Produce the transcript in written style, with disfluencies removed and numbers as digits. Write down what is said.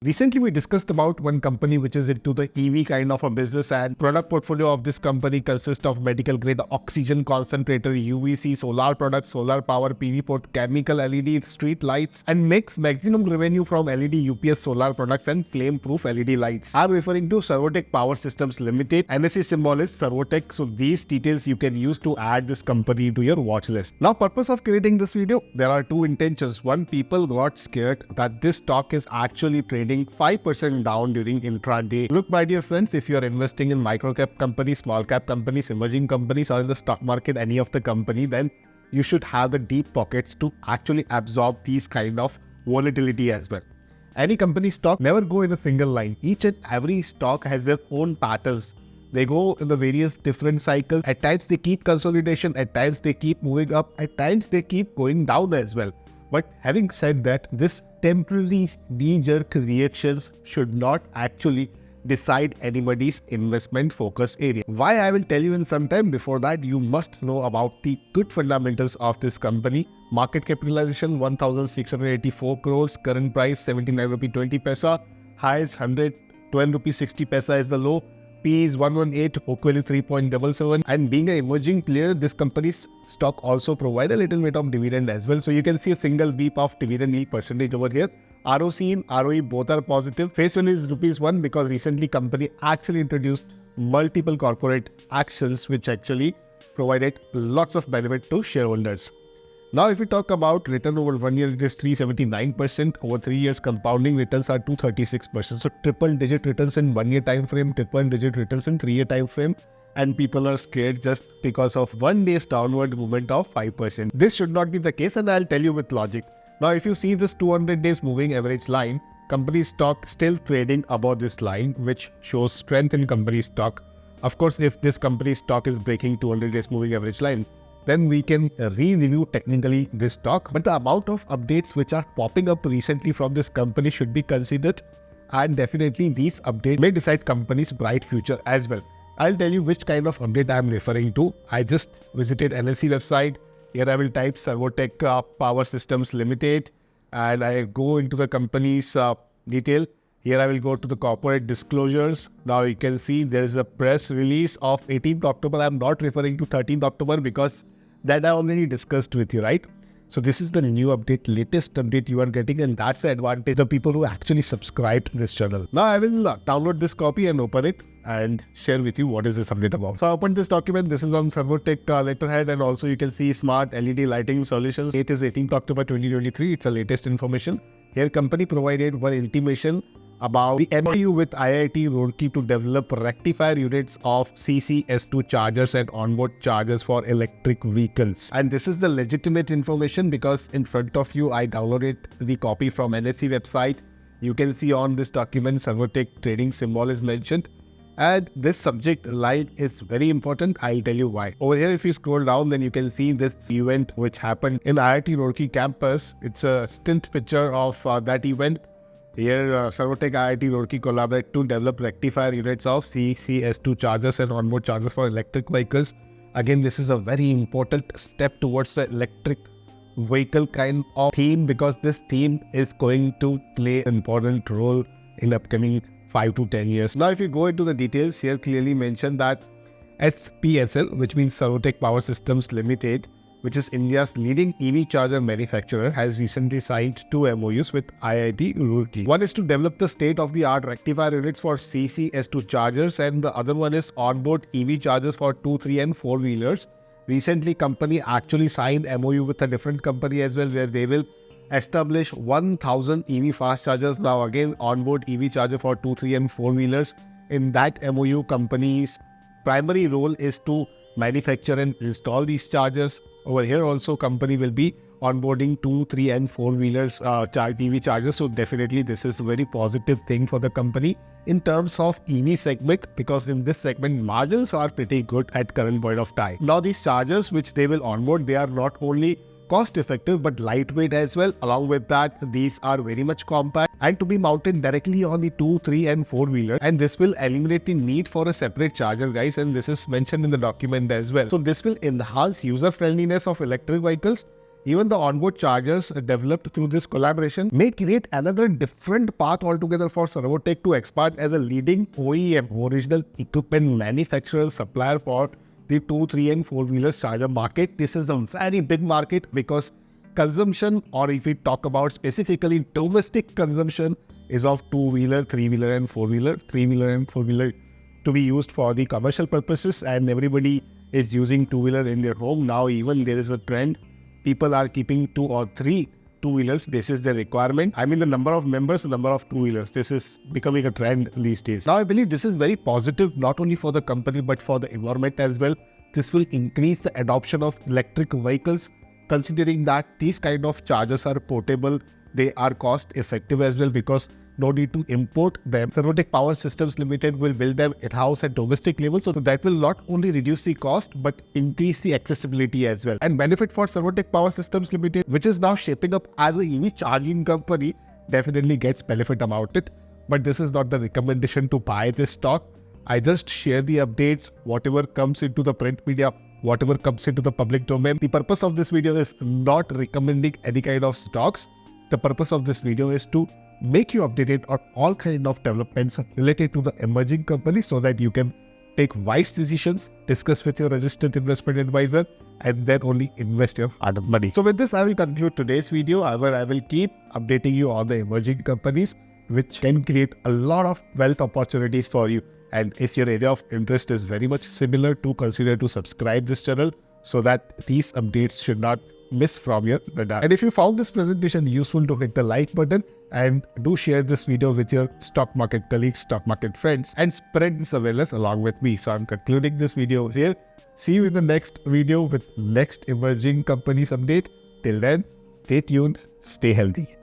Recently, we discussed about one company which is into the EV kind of a business, and product portfolio of this company consists of medical grade oxygen concentrator, UVC, solar products, solar power, PV port, chemical LED, street lights, and makes maximum revenue from LED UPS solar products and flame proof LED lights. I'm referring to Servotech Power Systems Ltd. NSE symbol is Servotech. So these details you can use to add this company to your watch list. Now, purpose of creating this video, there are two intentions. One, people got scared that this stock is actually trading 5% down during intraday. Look, my dear friends, if you are investing in microcap companies, small cap companies, emerging companies, or in the stock market, any of the company, then you should have the deep pockets to actually absorb these kind of volatility as well. Any company stock never go in a single line. Each and every stock has their own patterns. They go in the various different cycles. At times they keep consolidation, at times they keep moving up, at times they keep going down as well. But having said that, this temporary knee-jerk reactions should not actually decide anybody's investment focus area. Why, I will tell you in some time. Before that, you must know about the good fundamentals of this company. Market capitalization 1684 crores, current price 79 rupee 20 paisa, highs 112 rupee 60 paisa is the low. P is 118, book value 3.77, and being an emerging player, this company's stock also provide a little bit of dividend as well. So you can see a single beep of dividend yield percentage over here. ROC and ROE both are positive. Face value is ₹1 because recently company actually introduced multiple corporate actions which actually provided lots of benefit to shareholders. Now, if we talk about return over 1 year, it is 379%. Over 3 years, compounding returns are 236%. So triple-digit returns in 1 year time frame, triple-digit returns in 3 year time frame, and people are scared just because of 1 day's downward movement of 5%. This should not be the case, and I'll tell you with logic. Now, if you see this 200 days moving average line, company stock still trading above this line, which shows strength in company stock. Of course, if this company stock is breaking 200 days moving average line, then we can re-review technically this stock. But the amount of updates which are popping up recently from this company should be considered, and definitely these updates may decide company's bright future as well. I'll tell you which kind of update I'm referring to. I just visited NSE website. Here I will type Servotech Power Systems Ltd. and I go into the company's detail. Here I will go to the corporate disclosures. Now you can see there is a press release of 18th October. I'm not referring to 13th October because that I already discussed with you, right? So this is the new update, latest update you are getting, and that's the advantage of people who actually subscribe to this channel. Now I will download this copy and open it and share with you what is this update about. So I opened this document. This is on Servotech letterhead, and also you can see smart LED lighting solutions. Date is 18th October 2023. It's the latest information. Here company provided one intimation about the MOU with IIT Roorkee to develop rectifier units of CCS2 chargers and onboard chargers for electric vehicles. And this is the legitimate information because in front of you, I downloaded the copy from NSE website. You can see on this document, Servotech trading symbol is mentioned. And this subject line is very important. I'll tell you why. Over here, if you scroll down, then you can see this event which happened in IIT Roorkee campus. It's a stint picture of that event. Here, Servotech IIT Roorkee collaborate to develop rectifier units of CCS2 chargers and onboard chargers for electric vehicles. Again, this is a very important step towards the electric vehicle kind of theme because this theme is going to play an important role in upcoming 5 to 10 years. Now, if you go into the details, here clearly mentioned that SPSL, which means Servotech Power Systems Ltd, which is India's leading EV charger manufacturer, has recently signed 2 MOUs with IIT Roorkee. One is to develop the state-of-the-art rectifier units for CCS2 chargers, and the other one is onboard EV chargers for 2, 3 and 4-wheelers. Recently, company actually signed MOU with a different company as well, where they will establish 1,000 EV fast chargers. Now again, onboard EV charger for 2, 3 and 4-wheelers. In that MOU, company's primary role is to manufacture and install these chargers. Over here also, company will be onboarding 2, 3 and 4-wheelers EV chargers. So definitely this is a very positive thing for the company in terms of EV segment, because in this segment margins are pretty good at current point of time. Now these chargers which they will onboard, they are not only cost effective but lightweight as well. Along with that, these are very much compact and to be mounted directly on the 2, 3 and 4-wheeler, and this will eliminate the need for a separate charger, guys, and this is mentioned in the document as well. So this will enhance user friendliness of electric vehicles. Even the onboard chargers developed through this collaboration may create another different path altogether for Servotech to expand as a leading OEM, original equipment manufacturer supplier for the 2, 3 and 4-wheeler charger market. This is a very big market because consumption, or if we talk about specifically domestic consumption, is of 2-wheeler, 3-wheeler and 4-wheeler, 3-wheeler and 4-wheeler to be used for the commercial purposes, and everybody is using 2-wheeler in their home. Now even there is a trend. People are keeping 2 or 3 2-wheelers basis their requirement. I mean the number of members, the number of 2-wheelers. This is becoming a trend these days. Now I believe this is very positive not only for the company but for the environment as well. This will increase the adoption of electric vehicles, considering that these kind of chargers are portable. They are cost effective as well because no need to import them. Servotech Power Systems Ltd will build them in-house at domestic level, so that will not only reduce the cost but increase the accessibility as well. And benefit for Servotech Power Systems Ltd, which is now shaping up as a EV charging company, definitely gets benefit about it. But this is not the recommendation to buy this stock. I just share the updates, whatever comes into the print media, whatever comes into the public domain. The purpose of this video is not recommending any kind of stocks. The purpose of this video is to make you updated on all kind of developments related to the emerging company so that you can take wise decisions, discuss with your registered investment advisor, and then only invest your hard-earned money. So with this, I will conclude today's video. However, I will keep updating you on the emerging companies which can create a lot of wealth opportunities for you. And if your area of interest is very much similar, to consider to subscribe this channel so that these updates should not miss from your radar. And if you found this presentation useful, to hit the like button and do share this video with your stock market colleagues, stock market friends, and spread this awareness along with me. So I'm concluding this video here. See you in the next video with next emerging companies update. Till then, stay tuned, stay healthy.